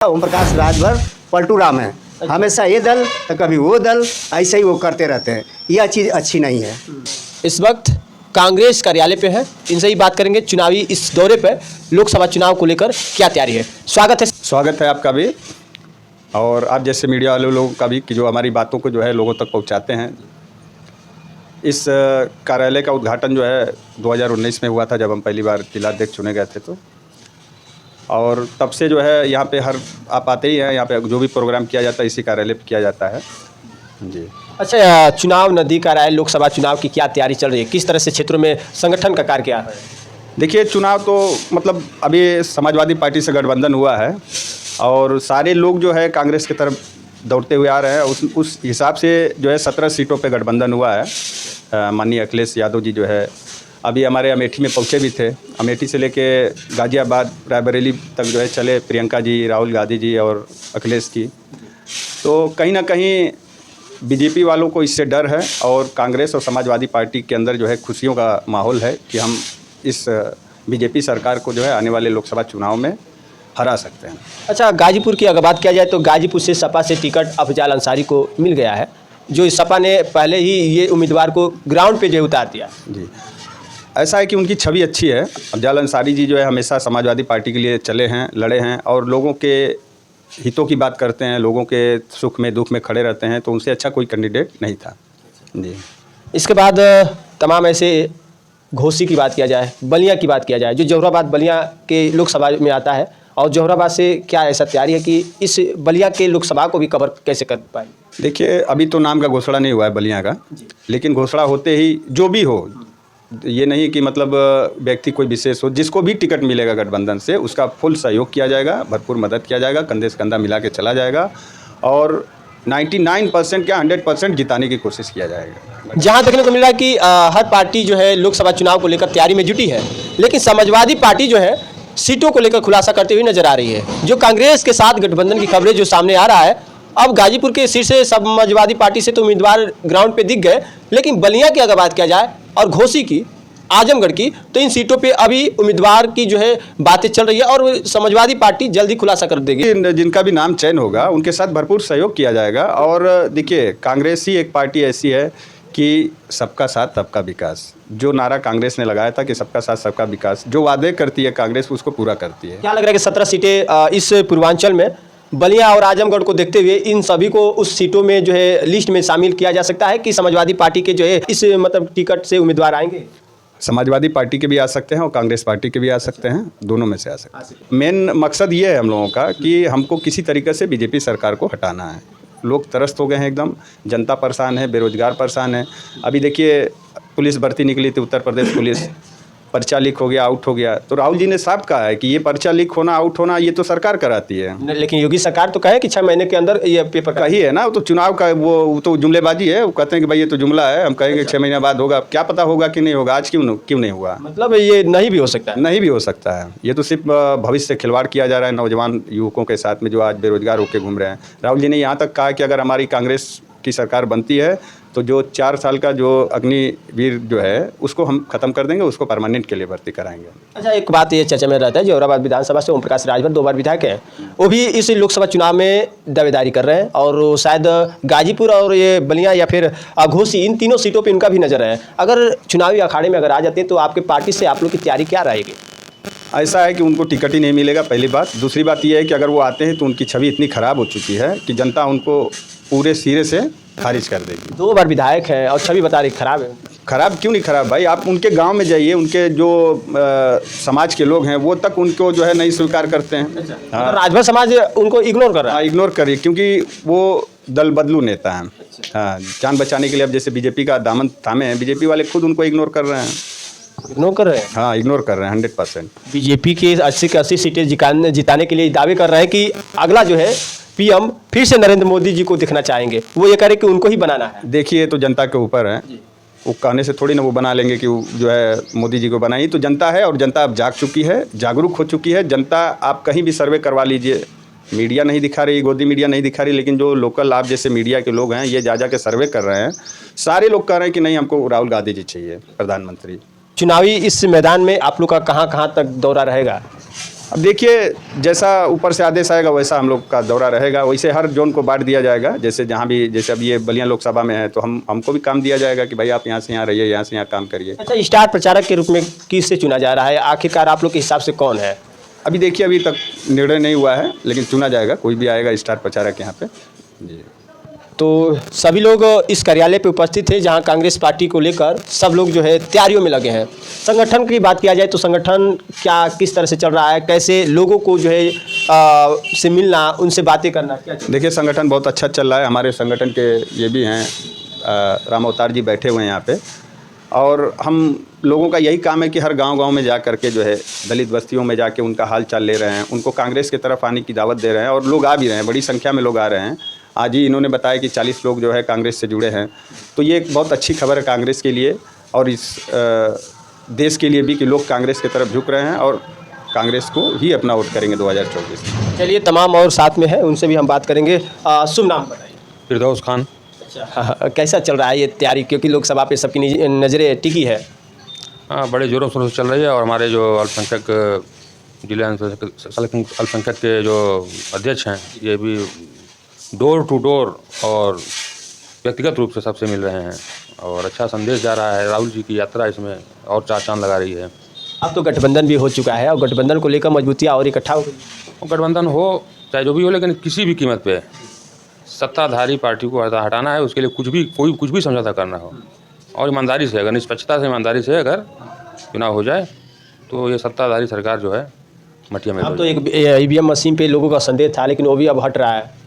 ओम प्रकाश राजभर पलटू राम है। हमेशा ये दल तो कभी वो दल, ऐसे ही वो करते रहते हैं। यह चीज़ अच्छी नहीं है। इस वक्त कांग्रेस कार्यालय पे है, इनसे ही बात करेंगे चुनावी इस दौरे पर लोकसभा चुनाव को लेकर क्या तैयारी है। स्वागत है आपका भी और आप जैसे मीडिया वाले लोगों का भी कि जो हमारी बातों को जो है लोगों तक पहुंचाते हैं। इस कार्यालय का उद्घाटन जो है 2019 में हुआ था, जब हम पहली बार जिलाध्यक्ष चुने गए थे। तो और तब से जो है यहाँ पे आप आते ही हैं, यहाँ पे जो भी प्रोग्राम किया जाता है इसी कार्यालय पे किया जाता है जी। अच्छा, चुनाव नज़दीक आ रहा है, लोकसभा चुनाव की क्या तैयारी चल रही है, किस तरह से क्षेत्रों में संगठन का कार्य क्या है? देखिए, चुनाव तो मतलब अभी समाजवादी पार्टी से गठबंधन हुआ है और सारे लोग जो है कांग्रेस की तरफ दौड़ते हुए आ रहे हैं। उस हिसाब से जो है 17 सीटों पे गठबंधन हुआ है। माननीय अखिलेश यादव जी जो है अभी हमारे अमेठी में पहुंचे भी थे। अमेठी से लेके गाज़ियाबाद रायबरेली तक जो है चले, प्रियंका जी, राहुल गांधी जी और अखिलेश की। तो कहीं ना कहीं बीजेपी वालों को इससे डर है और कांग्रेस और समाजवादी पार्टी के अंदर जो है खुशियों का माहौल है कि हम इस बीजेपी सरकार को जो है आने वाले लोकसभा चुनाव में हरा सकते हैं। अच्छा, गाजीपुर की अगर बात किया जाए तो गाजीपुर से सपा से टिकट अफजाल अंसारी को मिल गया है, जो इस सपा ने पहले ही ये उम्मीदवार को ग्राउंड पे जो उतार दिया जी। ऐसा है कि उनकी छवि अच्छी है। अफजाल अंसारी जी जो है हमेशा समाजवादी पार्टी के लिए चले हैं, लड़े हैं और लोगों के हितों की बात करते हैं, लोगों के सुख में दुख में खड़े रहते हैं। तो उनसे अच्छा कोई कैंडिडेट नहीं था जी। इसके बाद तमाम ऐसे घोसी की बात किया जाए, बलिया की बात किया जाए, जो जोहराबाद बलिया के लोकसभा में आता है, और जोहराबाद से क्या ऐसा तैयारी है कि इस बलिया के लोकसभा को भी कवर कैसे कर पाए? देखिए, अभी तो नाम का घोषणा नहीं हुआ है बलिया का, लेकिन घोषणा होते ही जो भी हो, ये नहीं कि मतलब व्यक्ति कोई विशेष हो, जिसको भी टिकट मिलेगा गठबंधन से उसका फुल सहयोग किया जाएगा, भरपूर मदद किया जाएगा, कंधे से कंधा मिला के चला जाएगा और 99% क्या 100% जिताने की कोशिश किया जाएगा। जहां देखने को मिल रहा है कि हर पार्टी जो है लोकसभा चुनाव को लेकर तैयारी में जुटी है, लेकिन समाजवादी पार्टी जो है सीटों को लेकर खुलासा करते हुए नजर आ रही है। जो कांग्रेस के साथ गठबंधन की खबरें जो सामने आ रहा है, अब गाजीपुर के सीट से समाजवादी पार्टी से तो उम्मीदवार ग्राउंड पे दिख गए, लेकिन बलिया की अगर बात किया जाए और घोसी की, आजमगढ़ की, तो इन सीटों पे अभी उम्मीदवार की जो है बातें चल रही है और समाजवादी पार्टी जल्दी खुलासा कर देगी। जिनका भी नाम चयन होगा उनके साथ भरपूर सहयोग किया जाएगा। और देखिए, कांग्रेस ही एक पार्टी ऐसी है कि सबका साथ सबका विकास, जो नारा कांग्रेस ने लगाया था कि सबका साथ सबका विकास, जो वादे करती है कांग्रेस उसको पूरा करती है। क्या लग रहा है कि 17 सीटें इस पूर्वांचल में बलिया और आजमगढ़ को देखते हुए इन सभी को उस सीटों में जो है लिस्ट में शामिल किया जा सकता है कि समाजवादी पार्टी के जो है इस मतलब टिकट से उम्मीदवार आएंगे? समाजवादी पार्टी के भी आ सकते हैं और कांग्रेस पार्टी के भी आ सकते हैं, दोनों में से आ सकते हैं। मेन मकसद ये है हम लोगों का कि हमको किसी तरीके से बीजेपी सरकार को हटाना है। लोग त्रस्त हो गए हैं एकदम, जनता परेशान है, बेरोजगार परेशान है। अभी देखिए, पुलिस भर्ती निकली थी, उत्तर प्रदेश पुलिस, पर्चा लीक हो गया, आउट हो गया। तो राहुल जी ने साफ कहा है कि ये पर्चा लीक होना, आउट होना, ये तो सरकार कराती है। लेकिन योगी सरकार तो कहे कि 6 महीने के अंदर ये पेपर का ही है ना, वो तो चुनाव का वो तो जुमलेबाजी है। वो कहते हैं कि भाई ये तो जुमला है, हम कहेंगे 6 महीने बाद होगा। क्या पता होगा कि नहीं होगा, आज क्यों नहीं हुआ? मतलब ये नहीं भी हो सकता है। नहीं भी हो सकता है। ये तो सिर्फ भविष्य से खिलवाड़ किया जा रहा है नौजवान युवकों के साथ में जो आज बेरोजगार होकर घूम रहे हैं। राहुल जी ने यहाँ तक कहा कि अगर हमारी कांग्रेस की सरकार बनती है तो जो 4 साल का जो अग्निवीर जो है उसको हम खत्म कर देंगे, उसको परमानेंट के लिए भर्ती कराएंगे। अच्छा, एक बात ये चर्चा में रहता है, जोहराबाद विधानसभा से ओम प्रकाश राजभर 2 बार विधायक हैं, वो भी इस लोकसभा चुनाव में दावेदारी कर रहे हैं और शायद गाजीपुर और ये बलिया या फिर घोसी, इन तीनों सीटों पर उनका भी नजर है। अगर चुनावी अखाड़े में अगर आ जाते हैं तो आपके पार्टी से आप लोग की तैयारी क्या रहेगी? ऐसा है कि उनको टिकट ही नहीं मिलेगा, पहली बात। दूसरी बात यह है कि अगर वो आते हैं तो उनकी छवि इतनी ख़राब हो चुकी है कि जनता उनको पूरे सिरे से खारिज कर देगी। 2 बार विधायक है और छवि बता रही खराब है। खराब क्यों नहीं खराब भाई? आप उनके गांव में जाइए, उनके जो समाज के लोग हैं वो तक उनको जो है नहीं स्वीकार करते हैं। हाँ, राजभर समाज उनको इग्नोर कर रहा है। हाँ, इग्नोर करिए, क्योंकि वो दल बदलू नेता हैं। हाँ, जान बचाने के लिए अब जैसे बीजेपी का दामन थामे हैं, बीजेपी वाले खुद उनको इग्नोर कर रहे हैं। इग्नोर कर रहे हैं? हाँ, इग्नोर कर रहे हैं 100%। बीजेपी के 80 की 80 सीटें जिताने के लिए दावे कर रहे हैं कि अगला जो है पीएम फिर से नरेंद्र मोदी जी को दिखना चाहेंगे। वो ये कह रहे कि उनको ही बनाना है। देखिए, तो जनता के ऊपर है, वो कहने से थोड़ी ना वो बना लेंगे कि जो है मोदी जी को बनाई। तो जनता है और जनता अब जाग चुकी है, जागरूक हो चुकी है जनता। आप कहीं भी सर्वे करवा लीजिए, मीडिया नहीं दिखा रही, गोदी मीडिया नहीं दिखा रही, लेकिन जो लोकल आप जैसे मीडिया के लोग हैं ये जा के सर्वे कर रहे हैं। सारे लोग कह रहे हैं कि नहीं, हमको राहुल गांधी जी चाहिए प्रधानमंत्री। चुनावी इस मैदान में आप लोग का कहाँ तक दौरा रहेगा? अब देखिए, जैसा ऊपर से आदेश आएगा वैसा हम लोग का दौरा रहेगा। वैसे हर जोन को बांट दिया जाएगा, जैसे जहाँ भी, जैसे अब ये बलिया लोकसभा में है तो हमको भी काम दिया जाएगा कि भाई आप यहाँ से यहाँ रहिए, यहाँ से यहाँ काम करिए। अच्छा, स्टार प्रचारक के रूप में किससे चुना जा रहा है? आखिरकार आप लोग के हिसाब से कौन है? अभी देखिए, अभी तक निर्णय नहीं हुआ है, लेकिन चुना जाएगा, कोई भी आएगा स्टार प्रचारक यहाँ पे जी। तो सभी लोग इस कार्यालय पे उपस्थित थे जहां कांग्रेस पार्टी को लेकर सब लोग जो है तैयारियों में लगे हैं। संगठन की बात किया जाए तो संगठन क्या किस तरह से चल रहा है, कैसे लोगों को जो है से मिलना, उनसे बातें करना, क्या? देखिए, संगठन बहुत अच्छा चल रहा है। हमारे संगठन के ये भी हैं राम अवतार जी बैठे हुए हैं यहाँ पे, और हम लोगों का यही काम है कि हर गांव-गांव में जा कर के जो है दलित बस्तियों में जाके उनका हाल चाल ले रहे हैं, उनको कांग्रेस की तरफ आने की दावत दे रहे हैं, और लोग आ भी रहे हैं, बड़ी संख्या में लोग आ रहे हैं। आज ही इन्होंने बताया कि 40 लोग जो है कांग्रेस से जुड़े हैं, तो ये एक बहुत अच्छी खबर है कांग्रेस के लिए और इस देश के लिए भी कि लोग कांग्रेस की तरफ झुक रहे हैं और कांग्रेस को ही अपना वोट करेंगे 2024। चलिए, तमाम और साथ में है उनसे भी हम बात करेंगे। शुभ नाम बताइए। फिरदौस खान। अच्छा, कैसा चल रहा है ये तैयारी, क्योंकि लोकसभा पे सबकी नज़रें टिकी है? हाँ, बड़े जोरों शोरों से चल रही है, और हमारे जो अल्पसंख्यक जिला अल्पसंख्यक के जो अध्यक्ष हैं ये भी डोर टू डोर और व्यक्तिगत रूप से सबसे मिल रहे हैं, और अच्छा संदेश जा रहा है। राहुल जी की यात्रा इसमें और चार चांद लगा रही है। अब तो गठबंधन भी हो चुका है, और गठबंधन को लेकर मजबूतियाँ और इकट्ठा हो गई। गठबंधन हो चाहे जो भी हो, लेकिन किसी भी कीमत पे सत्ताधारी पार्टी को हटाना है, उसके लिए कुछ भी समझौता करना हो, और ईमानदारी से, अगर निष्पक्षता से, ईमानदारी से अगर चुनाव हो जाए तो ये सत्ताधारी सरकार जो है मटिया में। अब तो एक ईवीएम मशीन पे लोगों का संदेह था, लेकिन वो भी अब हट रहा है।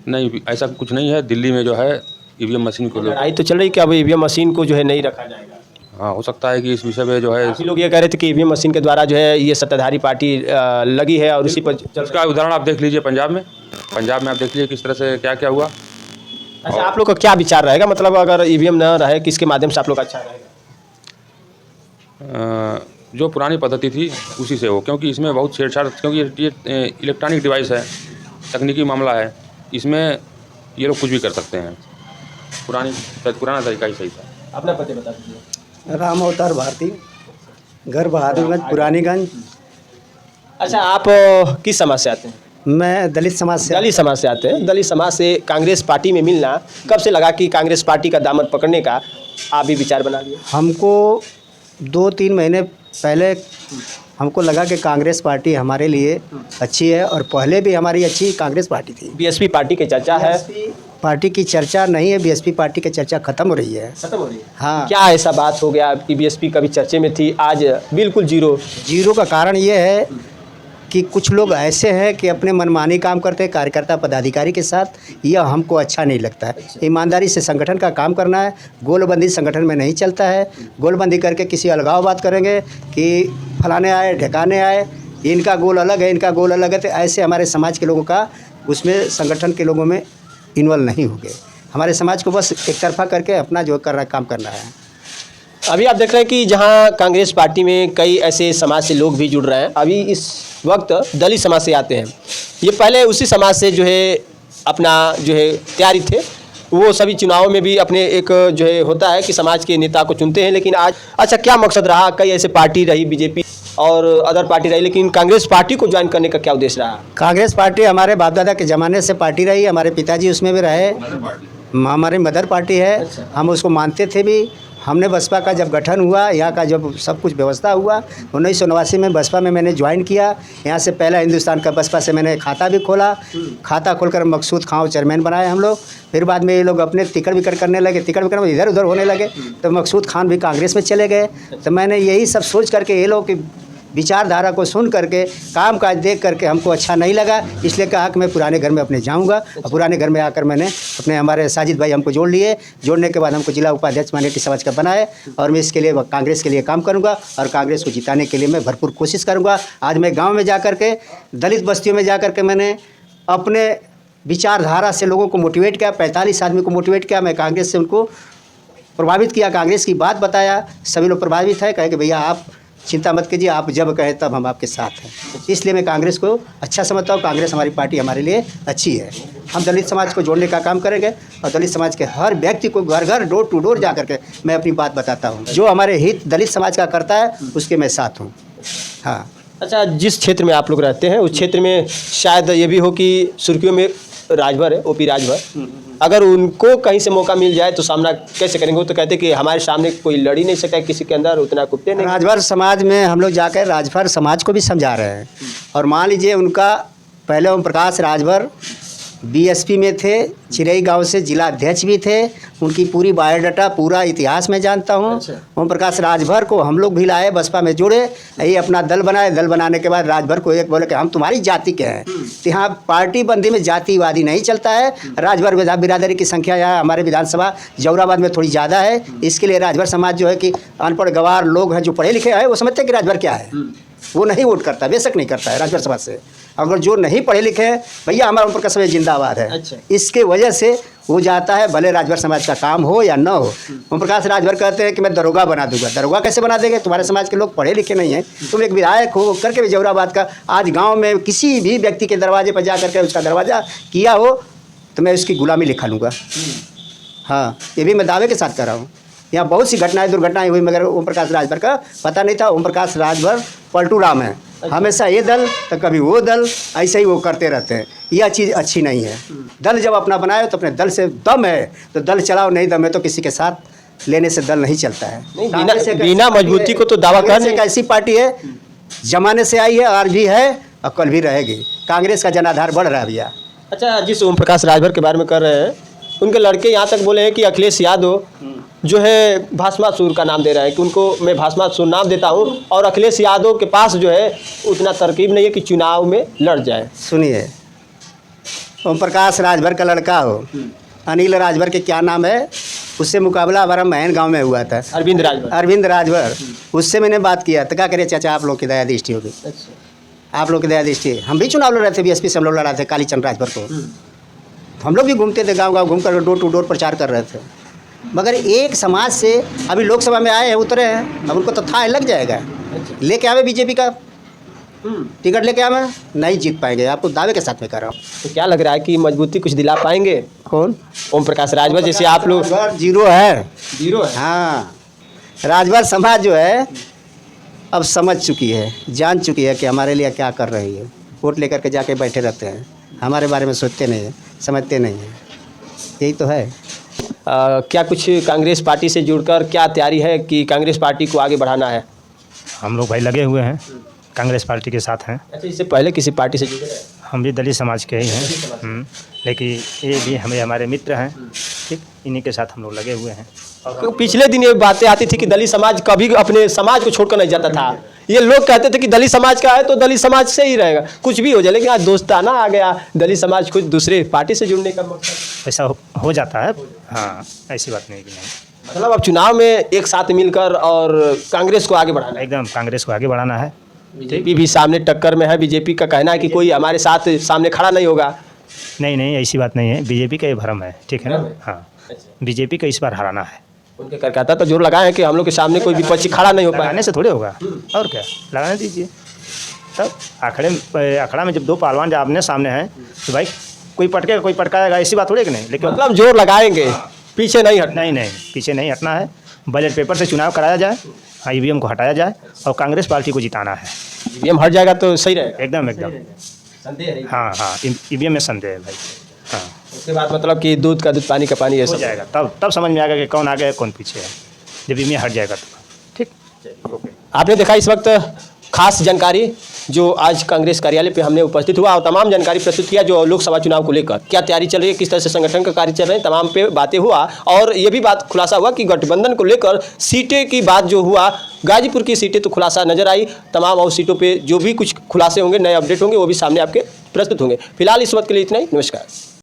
नहीं, ऐसा कुछ नहीं है। दिल्ली में जो है ईवीएम मशीन को लड़ाई तो चल रही कि अब ईवीएम मशीन को जो है नहीं रखा जाएगा। हाँ, हो सकता है कि इस विषय में जो है काफी लोग ये कह रहे थे कि ईवीएम मशीन के द्वारा जो है ये सत्ताधारी पार्टी लगी है, और उसी पर उसका उदाहरण आप देख लीजिए पंजाब में आप देख लीजिए किस तरह से क्या क्या हुआ। अच्छा, आप लोग का क्या विचार रहेगा, मतलब अगर ईवीएम न रहे किसके माध्यम से आप लोग का अच्छा रहेगा? जो पुरानी पद्धति थी उसी से हो, क्योंकि इसमें बहुत छेड़छाड़, क्योंकि ये इलेक्ट्रॉनिक डिवाइस है, तकनीकी मामला है, इसमें ये लोग कुछ भी कर सकते हैं। पुराना तरीका ही सही था। अपना पते बता दीजिए। राम अवतार भारती, घर बहादुरगंज, पुरानीगंज। अच्छा, आप किस समाज से आते हैं? मैं दलित समाज से। दलित समाज से आते हैं। दलित समाज से कांग्रेस पार्टी में मिलना कब से लगा कि कांग्रेस पार्टी का दामन पकड़ने का आप भी विचार बना लिए? हमको 2-3 महीने पहले हमको लगा कि कांग्रेस पार्टी हमारे लिए अच्छी है, और पहले भी हमारी अच्छी कांग्रेस पार्टी थी। बीएसपी पार्टी की चर्चा है। पार्टी की चर्चा नहीं है, बीएसपी पार्टी की चर्चा खत्म हो रही है। खत्म हो रही है? हाँ। क्या ऐसा बात हो गया कि बीएसपी कभी चर्चे में थी, आज बिल्कुल जीरो का कारण ये है कि कुछ लोग ऐसे हैं कि अपने मनमानी काम करते हैं कार्यकर्ता पदाधिकारी के साथ। यह हमको अच्छा नहीं लगता है। ईमानदारी से संगठन का काम करना है। गोलबंदी संगठन में नहीं चलता है। गोलबंदी करके किसी अलगाववाद करेंगे कि फलाने आए ढकाने आए, इनका गोल अलग है, इनका गोल अलग है, तो ऐसे हमारे समाज के लोगों का उसमें संगठन के लोगों में इन्वॉल्व नहीं हो गए। हमारे समाज को बस एक तरफा करके अपना जो कर रहा काम करना है। अभी आप देख रहे हैं कि जहां कांग्रेस पार्टी में कई ऐसे समाज से लोग भी जुड़ रहे हैं। अभी इस वक्त दलित समाज से आते हैं। ये पहले उसी समाज से जो है अपना जो है तैयारी थे, वो सभी चुनावों में भी अपने एक जो है होता है कि समाज के नेता को चुनते हैं। लेकिन आज अच्छा क्या मकसद रहा? कई ऐसे पार्टी रही, बीजेपी और अदर पार्टी रही, लेकिन कांग्रेस पार्टी को ज्वाइन करने का क्या उद्देश्य रहा? कांग्रेस पार्टी हमारे बाप दादा के ज़माने से पार्टी रही। हमारे पिताजी उसमें भी रहे। हमारी मदर पार्टी है। हम उसको मानते थे भी। हमने बसपा का जब गठन हुआ, यहाँ का जब सब कुछ व्यवस्था हुआ, 1989 में बसपा में मैंने ज्वाइन किया। यहाँ से पहला हिंदुस्तान का बसपा से मैंने खाता भी खोला। खाता खोलकर मकसूद खां चेयरमैन बनाए हम लोग। फिर बाद में ये लोग अपने टिकट विकट करने लगे, टिकट विकट में इधर उधर होने लगे, तो मकसूद खान भी कांग्रेस में चले गए। तो मैंने यही सब सोच करके ये लोग की विचारधारा को सुन करके, काम काज देख करके हमको अच्छा नहीं लगा, इसलिए कहा कि मैं पुराने घर में अपने जाऊंगा। और पुराने घर में आकर मैंने अपने हमारे साजिद भाई हमको जोड़ लिए। जोड़ने के बाद हमको जिला उपाध्यक्ष माइनॉरिटी समाज का बनाए, और मैं इसके लिए कांग्रेस के लिए काम करूंगा, और कांग्रेस को जिताने के लिए मैं भरपूर कोशिश करूंगा। आज मैं गाँव में जा कर के, दलित बस्तियों में जा कर के मैंने अपने विचारधारा से लोगों को मोटिवेट किया। 45 आदमी को मोटिवेट किया। मैं कांग्रेस से उनको प्रभावित किया, कांग्रेस की बात बताया। सभी लोग प्रभावित है, कहे कि भैया आप चिंता मत कीजिए, आप जब कहें तब हम आपके साथ हैं। इसलिए मैं कांग्रेस को अच्छा समझता हूँ। कांग्रेस हमारी पार्टी हमारे लिए अच्छी है। हम दलित समाज को जोड़ने का काम करेंगे, और दलित समाज के हर व्यक्ति को घर घर डोर टू डोर जा करके मैं अपनी बात बताता हूँ। जो हमारे हित दलित समाज का करता है उसके मैं साथ हूँ। हाँ। अच्छा, जिस क्षेत्र में आप लोग रहते हैं उस क्षेत्र में शायद ये भी हो कि सुर्खियों में राजभर है, ओपी राजभर, अगर उनको कहीं से मौका मिल जाए तो सामना कैसे करेंगे? वो तो कहते कि हमारे सामने कोई लड़ ही नहीं सकता, किसी के अंदर उतना कुत्ते नहीं। राजभर समाज में हम लोग जाकर राजभर समाज को भी समझा रहे हैं। और मान लीजिए उनका पहले ओम प्रकाश राजभर बीएसपी में थे, चिरई गांव से जिला अध्यक्ष भी थे, उनकी पूरी बायोडाटा पूरा इतिहास में जानता हूं। अच्छा। ओम प्रकाश राजभर को हम लोग भी लाए, बसपा में जोड़े, ये अपना दल बनाए। दल बनाने के बाद राजभर को एक बोले कि हम तुम्हारी जाति के हैं। तो यहाँ पार्टी बंदी में जातिवादी नहीं चलता है। राजभर बिरादरी की संख्या यहाँ हमारे विधानसभा जौराबाद में थोड़ी ज़्यादा है, इसके लिए राजभर समाज जो है कि अनपढ़ गंवार लोग हैं जो पढ़े लिखे हैं, वो समझते हैं कि राजभर क्या है, वो नहीं वोट करता, बेशक नहीं करता है राजभर समाज से। अगर जो नहीं पढ़े लिखे हैं, भैया हमारा ओम प्रकाश जिंदाबाद है। अच्छा। इसके वजह से वो जाता है, भले राजभर समाज का काम हो या न हो। ओम प्रकाश राजभर कहते हैं कि मैं दरोगा बना दूंगा। दरोगा कैसे बना देंगे? तुम्हारे समाज के लोग पढ़े लिखे नहीं हैं। तुम एक विधायक हो करके भी जौराबाद का आज गाँव में किसी भी व्यक्ति के दरवाजे पर जा करके उसका दरवाज़ा किया हो तो मैं उसकी गुलामी लिखा लूँगा। हाँ, ये भी मैं दावे के साथ कर रहा हूँ। यहाँ बहुत सी घटनाएं दुर्घटनाएं हुई, मगर ओम प्रकाश राजभर का पता नहीं था। ओम प्रकाश राजभर पलटू राम है, हमेशा ये दल तो कभी वो दल, ऐसे ही वो करते रहते हैं। यह चीज़ अच्छी नहीं है। दल जब अपना बनाए तो अपने दल से दम है तो दल चलाओ, नहीं दम है तो किसी के साथ लेने से दल नहीं चलता है। नहीं, कांग्रेस एक बिना ऐसी मजबूती पार्टी है- को तो दावा कांग्रेस कर एक नहीं। ऐसी पार्टी है, जमाने से आई है, आज भी है और कल भी रहेगी। कांग्रेस का जनाधार बढ़ रहा है भैया। अच्छा, जिस ओम प्रकाश राजभर के बारे में कर रहे हैं, उनके लड़के यहाँ तक बोले हैं कि अखिलेश यादव जो है भास्मासुर का नाम दे रहा है कि उनको मैं भास्मासुर नाम देता हूँ, और अखिलेश यादव के पास जो है उतना तरकीब नहीं है कि चुनाव में लड़ जाए। सुनिए, ओम प्रकाश राजभर का लड़का हो, अनिल राजभर के क्या नाम है, उससे मुकाबला हमारा महन गांव में हुआ था। अरविंद राजभर। अरविंद राजभर, उससे मैंने बात किया तो क्या करिए चाचा, आप लोग की दया दृष्टि होगी, आप लोग की दया दृष्टि। हम भी चुनाव लड़ रहे थे, बीएसपी से हम लोग लड़ा थे कालीचंद राजभर को। हम लोग भी घूमते थे, गांव गांव घूम कर डोर टू डोर प्रचार कर रहे थे। मगर एक समाज से अभी लोकसभा में आए हैं, उतरे हैं, अब उनको तो था लग जाएगा, लेके आवे बीजेपी का टिकट लेके आवे, नहीं जीत पाएंगे। आपको दावे के साथ में कर रहा हूँ। तो क्या लग रहा है कि मजबूती कुछ दिला पाएंगे कौन? ओम प्रकाश राजभर जैसे आप लोग? राजभर जीरो है। जीरो है। हाँ, राजभर समाज जो है अब समझ चुकी है, जान चुकी है कि हमारे लिए क्या कर रही है। वोट लेकर के जाके बैठे रहते हैं, हमारे बारे में सोचते नहीं हैं, समझते नहीं हैं। यही तो है। क्या कुछ कांग्रेस पार्टी से जुड़कर क्या तैयारी है कि कांग्रेस पार्टी को आगे बढ़ाना है? हम लोग भाई लगे हुए हैं, कांग्रेस पार्टी के साथ हैं। अच्छा, इससे पहले किसी पार्टी से जुड़े हैं? हम भी दलित समाज के ही हैं, लेकिन ये भी हमारे मित्र हैं, ठीक, इन्हीं के साथ हम लोग लगे हुए हैं। क्योंकि पिछले दिन ये बातें आती थी कि दलित समाज कभी अपने समाज को छोड़कर नहीं जाता था। ये लोग कहते थे कि दलित समाज का है तो दलित समाज से ही रहेगा, कुछ भी हो जाए। लेकिन आज दोस्ताना आ गया, दलित समाज कुछ दूसरे पार्टी से जुड़ने का मकसद। ऐसा हो जाता है। हाँ, ऐसी बात नहीं कि नहीं, मतलब अब चुनाव में एक साथ मिलकर और कांग्रेस को आगे बढ़ाना है। एकदम कांग्रेस को आगे बढ़ाना है। बीजेपी भी सामने टक्कर में है। बीजेपी का कहना है कि कोई हमारे साथ सामने खड़ा नहीं होगा। नहीं नहीं, ऐसी बात नहीं है, बीजेपी का ये भरम है, ठीक है ना। हाँ, बीजेपी का इस बार हराना है। उनके करकर्ता तो जोर लगाए हैं कि हम लोग के सामने कोई विपक्षी खड़ा नहीं हो पाए। लगाने से थोड़े होगा, और क्या, लगाने दीजिए। तब अखड़ा में जब दो पहलवान जब आमने सामने हैं तो भाई कोई पटकेगा कोई पटकाएगा, ऐसी बात थोड़ी कि नहीं। लेकिन मतलब जोर लगाएंगे, पीछे नहीं हटना। नहीं नहीं, पीछे नहीं हटना है। बैलेट पेपर से चुनाव कराया जाए, ईवीएम को हटाया जाए और कांग्रेस पार्टी को जिताना है। ईवीएम हट जाएगा तो सही रहेगा। एकदम एकदम। हाँ हाँ, ईवीएम में संदेह है भाई। हाँ, उसके बाद मतलब कि दूध का दूध पानी का पानी हो ऐसा जाएगा, तब समझ में आएगा कि कौन आगे है कौन पीछे है, जब ईवीएम हट जाएगा तो। ठीक, आपने देखा इस वक्त खास जानकारी जो आज कांग्रेस कार्यालय पे हमने उपस्थित हुआ और तमाम जानकारी प्रस्तुत किया जो लोकसभा चुनाव को लेकर क्या तैयारी चल रही है, किस तरह से संगठन का कार्य चल रहे हैं, तमाम पे बातें हुआ। और ये भी बात खुलासा हुआ कि गठबंधन को लेकर सीटें की बात जो हुआ, गाजीपुर की सीटें तो खुलासा नजर आई। तमाम और सीटों पर जो भी कुछ खुलासे होंगे, नए अपडेट होंगे, वो भी सामने आपके प्रस्तुत होंगे। फिलहाल इस वक्त के लिए इतना ही। नमस्कार।